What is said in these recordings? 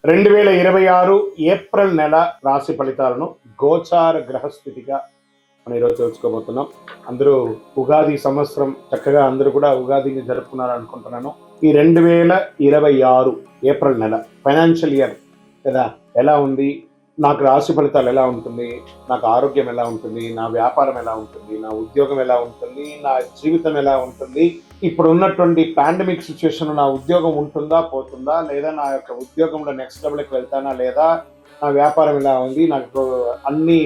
2026 April నెల రాశి ఫలితాలను గోచార గ్రహస్థితిగా మనం ఈరోజు తెలుసుకోబోతున్నాం. అందరూ ఉగాది సంవత్సరం చక్కగా అందరూ కూడా ఉగాదిని జరుపుకున్నారు అనుకుంటున్నాను. ఈ 2026 ఏప్రిల్ నెల ఫైనాన్షియల్ ఇయర్ కదా, ఎలా ఉంది, నాకు రాశి ఫలితాలు ఎలా ఉంటుంది, నాకు ఆరోగ్యం ఎలా ఉంటుంది, నా వ్యాపారం ఎలా ఉంటుంది, నా ఉద్యోగం ఎలా ఉంటుంది, నా జీవితం ఎలా ఉంటుంది, ఇప్పుడు ఉన్నటువంటి పాండమిక్ సిచ్యువేషన్ నా ఉద్యోగం ఉంటుందా పోతుందా, లేదా నా యొక్క ఉద్యోగంలో నెక్స్ట్ లెవెల్కి వెళ్తానా లేదా, నా వ్యాపారం ఎలా ఉంది, నాకు అన్ని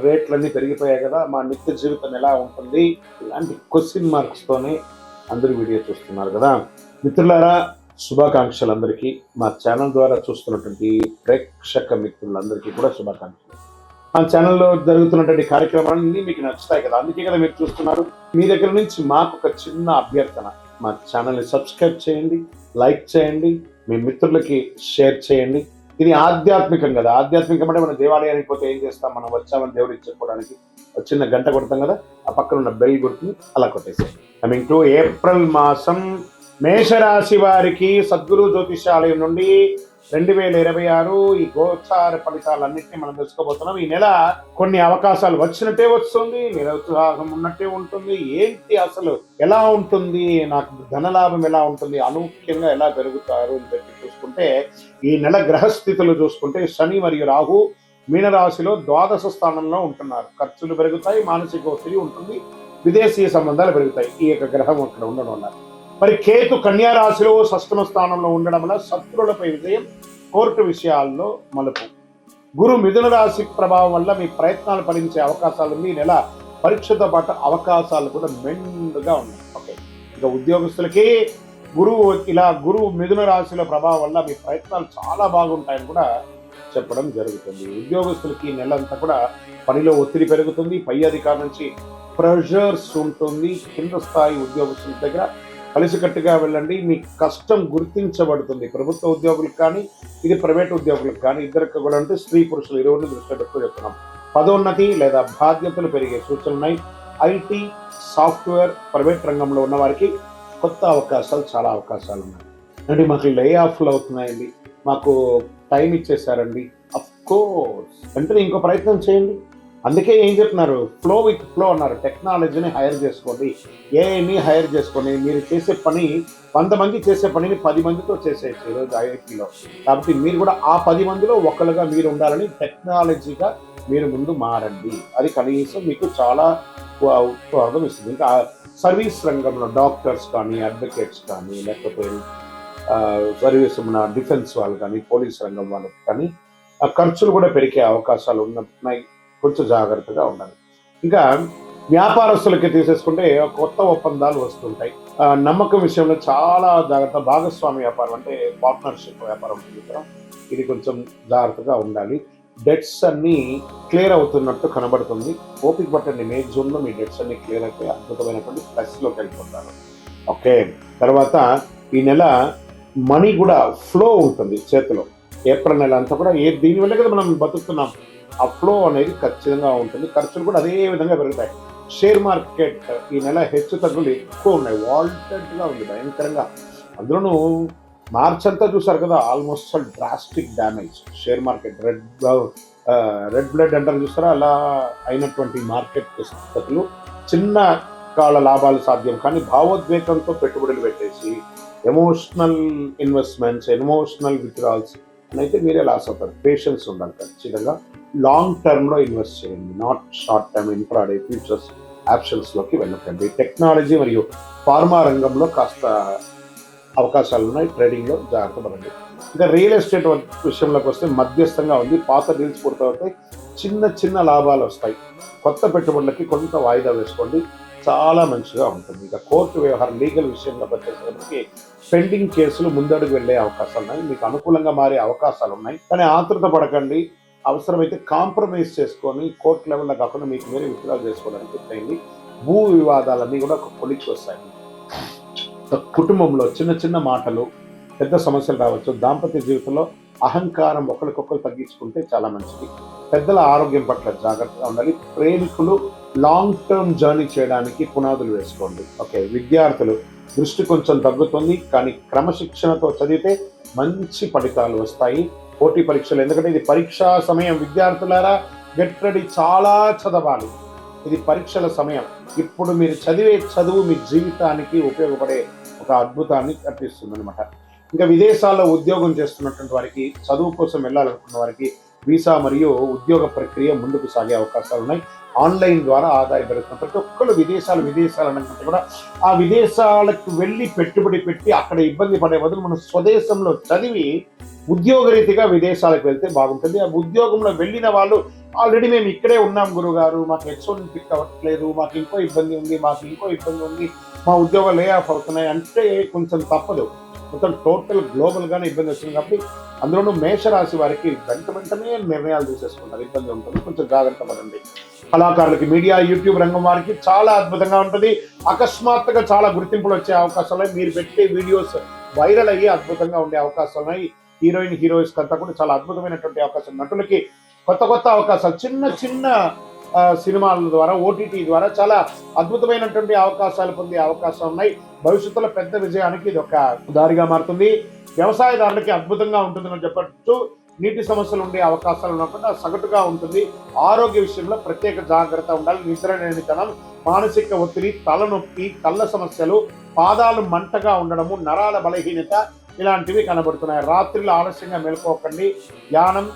రేట్లన్నీ పెరిగిపోయాయి కదా, మా నిత్య జీవితం ఎలా ఉంటుంది, ఇలాంటి క్వశ్చన్ మార్క్స్తోనే అందరూ వీడియో చూస్తున్నారు కదా. మిత్రులారా, శుభాకాంక్షలు అందరికీ. మా ఛానల్ ద్వారా చూస్తున్నటువంటి ప్రేక్షక మిత్రులందరికీ కూడా శుభాకాంక్షలు. మా ఛానల్లో జరుగుతున్నటువంటి కార్యక్రమాలన్నీ మీకు నచ్చుతాయి కదా, అందుకే కదా మీరు చూస్తున్నారు. మీ దగ్గర నుంచి మాకు ఒక చిన్న అభ్యర్థన, మా ఛానల్ని సబ్స్క్రైబ్ చేయండి, లైక్ చేయండి, మీ మిత్రులకి షేర్ చేయండి. ఇది ఆధ్యాత్మికం కదా, ఆధ్యాత్మికం అంటే మనం దేవాలయానికి పోతే ఏం చేస్తాం, మనం వచ్చామని దేవుడికి చెప్పుకోవడానికి చిన్న గంట కొడతాం కదా, ఆ పక్కన ఉన్న బెల్ గుర్తుని అలా కొట్టేసాం. కమింగ్ టు ఏప్రిల్ మాసం మేషరాశి వారికి సద్గురు జ్యోతిషాలయం నుండి 2026 ఈ గోచార ఫలితాలన్నింటినీ మనం తెలుసుకోబోతున్నాం. ఈ నెల కొన్ని అవకాశాలు వచ్చినట్టే వస్తుంది, నిరుత్సాహం ఉన్నట్టే ఉంటుంది. ఏంటి అసలు ఎలా ఉంటుంది, నాకు ధనలాభం ఎలా ఉంటుంది, అనూహ్యంగా ఎలా పెరుగుతారు అని చెప్పి చూసుకుంటే, ఈ నెల గ్రహస్థితులు చూసుకుంటే శని మరియు రాహు మీనరాశిలో ద్వాదశ స్థానంలో ఉంటున్నారు. ఖర్చులు పెరుగుతాయి, మానసిక ఒత్తిడి ఉంటుంది, విదేశీయ సంబంధాలు పెరుగుతాయి. ఈ యొక్క గ్రహం అక్కడ ఉండడం వల్ల. మరి కేతు కన్యా రాశిలో షష్టమ స్థానంలో ఉండడం వల్ల శత్రువులపై విజయం, కోర్టు విషయాల్లో మలుపు. గురు మిథున రాశి ప్రభావం వల్ల మీ ప్రయత్నాలు ఫలించే అవకాశాలు ఉంది. ఈ నెల పరీక్షతో పాటు అవకాశాలు కూడా మెండుగా ఉన్నాయి. ఓకే, ఇక ఉద్యోగస్తులకి గురువు మిథున రాశిలో ప్రభావం వల్ల మీ ప్రయత్నాలు చాలా బాగుంటాయని కూడా చెప్పడం జరుగుతుంది. ఉద్యోగస్తులకి ఈ నెలంతా కూడా పనిలో ఒత్తిడి పెరుగుతుంది, పై అధికారి నుంచి ప్రెషర్స్ ఉంటుంది. కింద స్థాయి ఉద్యోగస్తుల దగ్గర కలిసికట్టుగా వెళ్ళండి, మీ కష్టం గుర్తించబడుతుంది. ప్రభుత్వ ఉద్యోగులకు కానీ, ఇది ప్రైవేట్ ఉద్యోగులకు కానీ, ఇద్దరికి కూడా అంటే స్త్రీ పురుషులు ఇరువురిని దృష్టిలో పెట్టుకుని చెప్తున్నాం. పదోన్నతి లేదా బాధ్యతలు పెరిగే సూచనలు ఉన్నాయి. ఐటీ, సాఫ్ట్వేర్, ప్రైవేట్ రంగంలో ఉన్న వారికి కొత్త అవకాశాలు, చాలా అవకాశాలు ఉన్నాయి. అంటే మాకు లే ఆఫ్లు అవుతున్నాయండి, మాకు టైం ఇచ్చేసారండి. అఫ్ కోర్స్ వెంటనే ఇంకో ప్రయత్నం చేయండి. అందుకే ఏం చెప్తున్నారు, ఫ్లో విత్ ఫ్లో అన్నారు. టెక్నాలజీని హైర్ చేసుకోండి, ఏఐని హైర్ చేసుకోండి. మీరు చేసే పని 100 మంది చేసే పనిని 10 మందితో చేసేయచ్చు ఈరోజు ఐఐటీలో. కాబట్టి మీరు కూడా ఆ 10 మందిలో ఒకరుగా మీరు ఉండాలని టెక్నాలజీగా మీరు ముందు మారండి. అది కనీసం మీకు చాలా ఉపయోగం ఇస్తుంది. ఇంకా సర్వీస్ రంగంలో డాక్టర్స్ కానీ, అడ్వకేట్స్ కానీ, లేకపోతే సర్వీస్ మన డిఫెన్స్ వాళ్ళు కానీ, పోలీస్ రంగం వాళ్ళకి కానీ ఖర్చులు కూడా పెరిగే అవకాశాలు ఉన్నాయి. కొంచెం జాగ్రత్తగా ఉండాలి. ఇంకా వ్యాపారస్తులకి తీసేసుకుంటే కొత్త ఒప్పందాలు వస్తుంటాయి. నమ్మకం విషయంలో చాలా జాగ్రత్త. భాగస్వామి వ్యాపారం అంటే పార్ట్నర్షిప్ వ్యాపారం ఉంటుంది కదా, ఇది కొంచెం జాగ్రత్తగా ఉండాలి. డెట్స్ అన్నీ క్లియర్ అవుతున్నట్టు కనబడుతుంది. ఓపిక పట్టండి, మే జూన్లో మీ డెట్స్ అన్ని క్లియర్ అయితే అద్భుతమైనటువంటి ప్లస్లోకి వెళ్ళిపోతారు. ఓకే, తర్వాత ఈ నెల మనీ కూడా ఫ్లో ఉంటుంది చేతిలో. ఏప్రిల్ నెల అంతా కూడా దీనివల్ల కదా మనం బతుకుతున్నాం. ఆ ఫ్లో అనేది ఖచ్చితంగా ఉంటుంది. ఖర్చులు కూడా అదే విధంగా పెరుగుతాయి. షేర్ మార్కెట్ ఈ నెల హెచ్చు తగ్గులు ఎక్కువ ఉన్నాయి, వాల్టెడ్గా ఉంది భయంకరంగా. అందులోనూ మార్చ్ అంతా చూసారు కదా, almost drastic damage. Share market red blood అంటారు చూస్తారా, అలా అయినటువంటి మార్కెట్ స్థితులు. చిన్న కాల లాభాలు సాధ్యం, కానీ భావోద్వేగంతో పెట్టుబడులు పెట్టేసి ఎమోషనల్ ఇన్వెస్ట్మెంట్స్, ఎమోషనల్ విత్డ్రాల్స్ అయితే మీరే లాస్ అవుతారు. పేషెన్స్ ఉండాలి ఖచ్చితంగా. లాంగ్ టర్మ్లో ఇన్వెస్ట్ చేయండి, నాట్ షార్ట్ టర్మ్ ఇన్ఫ్రాడే ఫ్యూచర్స్ ఆప్షన్స్లోకి వెళ్ళకండి. టెక్నాలజీ మరియు ఫార్మా రంగంలో కాస్త అవకాశాలు ఉన్నాయి, ట్రేడింగ్లో జాగ్రత్త పడండి. ఇంకా రియల్ ఎస్టేట్ విషయంలోకి వస్తే మధ్యస్థంగా ఉంది. పాత డీల్స్ పూర్తవుతాయి, చిన్న చిన్న లాభాలు వస్తాయి. కొత్త పెట్టుబడులకి కొంత వాయిదా వేసుకోండి, చాలా మంచిగా ఉంటుంది. ఇక కోర్టు వ్యవహారం, లీగల్ విషయంలోకి వచ్చేసరికి పెండింగ్ కేసులు ముందడుగు వెళ్ళే అవకాశాలు ఉన్నాయి, మీకు అనుకూలంగా మారే అవకాశాలు ఉన్నాయి. కానీ ఆతృత పడకండి, అవసరమైతే కాంప్రమైజ్ చేసుకొని కోర్టు లెవెల్లో కాకుండా మీకు మీరే విత్డ్రా చేసుకోవడానికి చెప్పండి. భూ వివాదాలన్నీ కూడా ఒక కొలిక్కి వస్తాయి. కుటుంబంలో చిన్న చిన్న మాటలు పెద్ద సమస్యలు రావచ్చు. దాంపత్య జీవితంలో అహంకారం ఒకరికొకరు తగ్గించుకుంటే చాలా మంచిది. పెద్దల ఆరోగ్యం పట్ల జాగ్రత్తగా ఉండాలి. ప్రేమికులు లాంగ్ టర్మ్ జర్నీ చేయడానికి పునాదులు వేసుకోండి. ఓకే, విద్యార్థులు దృష్టి కొంచెం తగ్గుతుంది, కానీ క్రమశిక్షణతో చదివితే మంచి ఫలితాలు వస్తాయి. పోటీ పరీక్షలు. ఎందుకంటే ఇది పరీక్షా సమయం. విద్యార్థులారా గెట్ రెడీ, చాలా చదవాలి. ఇది పరీక్షల సమయం. ఇప్పుడు మీరు చదివే చదువు మీ జీవితానికి ఉపయోగపడే ఒక అద్భుతాన్ని కల్పిస్తుంది అనమాట. ఇంకా విదేశాల్లో ఉద్యోగం చేస్తున్నటువంటి వారికి, చదువు కోసం వెళ్ళాలనుకున్న వారికి వీసా మరియు ఉద్యోగ ప్రక్రియ ముందుకు సాగే అవకాశాలు ఉన్నాయి. ఆన్లైన్ ద్వారా ఆదాయం పెరుగుతుంది. ప్రతి ఒక్కళ్ళు విదేశాలు అనుకుంటే కూడా ఆ విదేశాలకు వెళ్ళి పెట్టుబడి పెట్టి అక్కడ ఇబ్బంది పడే బదులు మనం స్వదేశంలో చదివి ఉద్యోగరీతిగా విదేశాలకు వెళ్తే బాగుంటుంది. ఆ ఉద్యోగంలో వెళ్ళిన వాళ్ళు ఆల్రెడీ మేము ఇక్కడే ఉన్నాం గురుగారు, మాకు H1 పిక్ అవ్వట్లేదు, మాకు ఇంకో ఇబ్బంది ఉంది, మా ఉద్యోగాలు లే ఆఫ్ అవుతున్నాయి అంటే కొంచెం తప్పదు. మొత్తం టోటల్ గ్లోబల్గానే ఇబ్బంది వస్తుంది. కాబట్టి అందులోనూ మేషరాశి వారికి వెంటనే నిర్ణయాలు తీసేసుకుంటారు, ఇబ్బంది ఉంటుంది. కొంచెం జాగ్రత్త పడండి. కళాకారులకి, మీడియా, యూట్యూబ్ రంగం వారికి చాలా అద్భుతంగా ఉంటుంది. అకస్మాత్తుగా చాలా గుర్తింపులు వచ్చే అవకాశాలు ఉన్నాయి. మీరు పెట్టే వీడియోస్ వైరల్ అయ్యి అద్భుతంగా ఉండే అవకాశాలు ఉన్నాయి. హీరోయిన్స్ అంతా కూడా చాలా అద్భుతమైనటువంటి అవకాశం. నటులకి కొత్త అవకాశాలు, చిన్న సినిమాల ద్వారా, OTT ద్వారా చాలా అద్భుతమైనటువంటి అవకాశాలు పొందే అవకాశం ఉన్నాయి. భవిష్యత్తులో పెద్ద విజయానికి ఇది ఒక దారిగా మారుతుంది. వ్యవసాయదారులకి అద్భుతంగా ఉంటుందని చెప్పచ్చు. నీటి సమస్యలు ఉండే అవకాశాలు ఉన్నప్పుడు సగటుగా ఉంటుంది. ఆరోగ్య విషయంలో ప్రత్యేక జాగ్రత్త ఉండాలి. నిద్రలేనితనం, మానసిక ఒత్తిడి, తలనొప్పి, కళ్ళ సమస్యలు, పాదాలు మంటగా ఉండడము, నరాల బలహీనత ఇలాంటివి కనబడుతున్నాయి. రాత్రిలో ఆలస్యంగా మేల్కోకండి. ధ్యానం,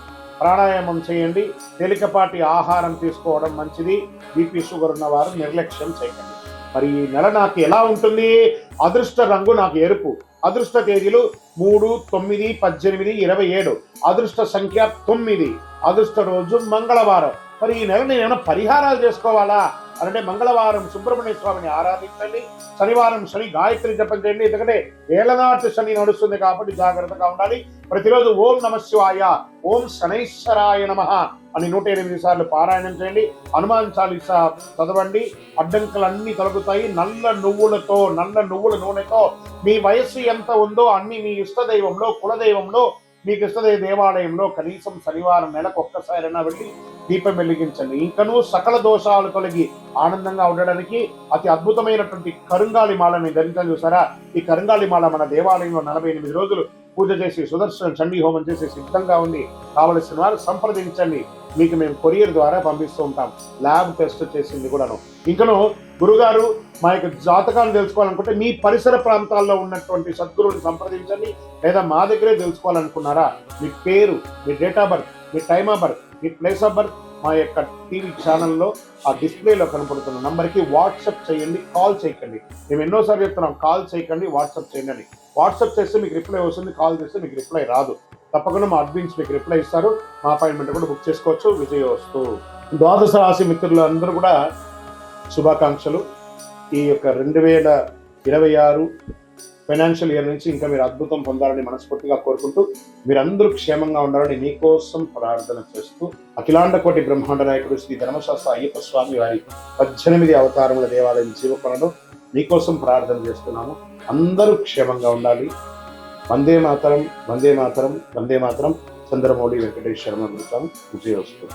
ప్రాణాయామం చేయండి. తేలికపాటి ఆహారం తీసుకోవడం మంచిది. బీపీ, షుగర్ ఉన్నవారు నిర్లక్ష్యం చేయకండి. మరి ఈ నెల నాకు ఎలా ఉంటుంది? అదృష్ట రంగు నాకు ఎరుపు. అదృష్ట తేదీలు 3, 9, 18, 27. అదృష్ట సంఖ్య 9. అదృష్ట రోజు మంగళవారం. మరి ఈ నెల నేను ఏమైనా పరిహారాలు చేసుకోవాలా అంటే మంగళవారం సుబ్రహ్మణ్య స్వామిని ఆరాధించండి. శనివారం శని గాయత్రి జపం చేయండి. ఎందుకంటే ఏళ్ళనాటి శని నడుస్తుంది కాబట్టి జాగ్రత్తగా ఉండాలి. ప్రతిరోజు ఓం నమఃశివాయ, ఓం శనైశ్వరాయ నమః అని 108 సార్లు పారాయణం చేయండి. హనుమాన్ చాలీసా చదవండి. అడ్డంకులన్నీ తొలగుతాయి. నల్ల నువ్వుల నూనెతో మీ వయస్సు ఎంత ఉందో అన్ని మీ ఇష్టదైవంలో, కులదైవంలో, మీకు ఇష్టదైవ దేవాలయంలో కనీసం శనివారం నెలకు ఒక్కసారైనా వెళ్ళి దీపం వెలిగించండి. ఇంకనూ సకల దోషాలు తొలగి ఆనందంగా ఉండడానికి అతి అద్భుతమైనటువంటి కరుంగాలి మాలని ధరించడం చూసారా? ఈ కరుంగాలి మాల మన దేవాలయంలో 48 రోజులు పూజ చేసి సుదర్శన చండీ హోమం చేసి సిద్ధంగా ఉంది. కావలసిన వారు సంప్రదించండి. మీకు మేము కొరియర్ ద్వారా పంపిస్తూ ఉంటాం. ల్యాబ్ టెస్ట్ చేసింది కూడాను. ఇంకను గురుగారు మా యొక్క జాతకాలను తెలుసుకోవాలనుకుంటే మీ పరిసర ప్రాంతాల్లో ఉన్నటువంటి సద్గురువుని సంప్రదించండి. లేదా మా దగ్గరే తెలుసుకోవాలనుకున్నారా? మీ పేరు, మీ డేట్ ఆఫ్ బర్త్, మీ టైమ్ ఆఫ్ బర్త్, మీ ప్లేస్ ఆఫ్ బర్త్ మా యొక్క టీవీ ఛానల్లో ఆ డిస్ప్లేలో కనపడుతున్న నంబర్కి వాట్సాప్ చేయండి. కాల్ చేయకండి. మేము ఎన్నోసార్లు చెప్తున్నాం, కాల్ చేయకండి, వాట్సాప్ చేయండి. వాట్సాప్ చేస్తే మీకు రిప్లై వస్తుంది, కాల్ చేస్తే మీకు రిప్లై రాదు. తప్పకుండా మా అడ్మిన్స్ మీకు రిప్లై ఇస్తారు. మా అపాయింట్మెంట్ కూడా బుక్ చేసుకోవచ్చు. విజయోస్తు. ద్వాదశ రాశి మిత్రులు అందరూ కూడా శుభాకాంక్షలు. ఈ యొక్క 2026 ఫైనాన్షియల్ ఇయర్ నుంచి ఇంకా మీరు అద్భుతం పొందాలని మనస్ఫూర్తిగా కోరుకుంటూ, మీరందరూ క్షేమంగా ఉండాలని మీకోసం ప్రార్థన చేస్తూ, అఖిలాండ కోటి బ్రహ్మాండ నాయకుడు శ్రీ ధర్మశాస్త్ర అయ్యప్ప స్వామి వారి 18 అవతారముల దేవాలయం జీవకొండలో మీకోసం ప్రార్థన చేస్తున్నాము. అందరూ క్షేమంగా ఉండాలి. వందే మాతరం, వందే మాతరం, వందే మాతరం. చంద్రమౌళి వెంకటేష్ శర్మ గురుతాం. విజయోస్తు.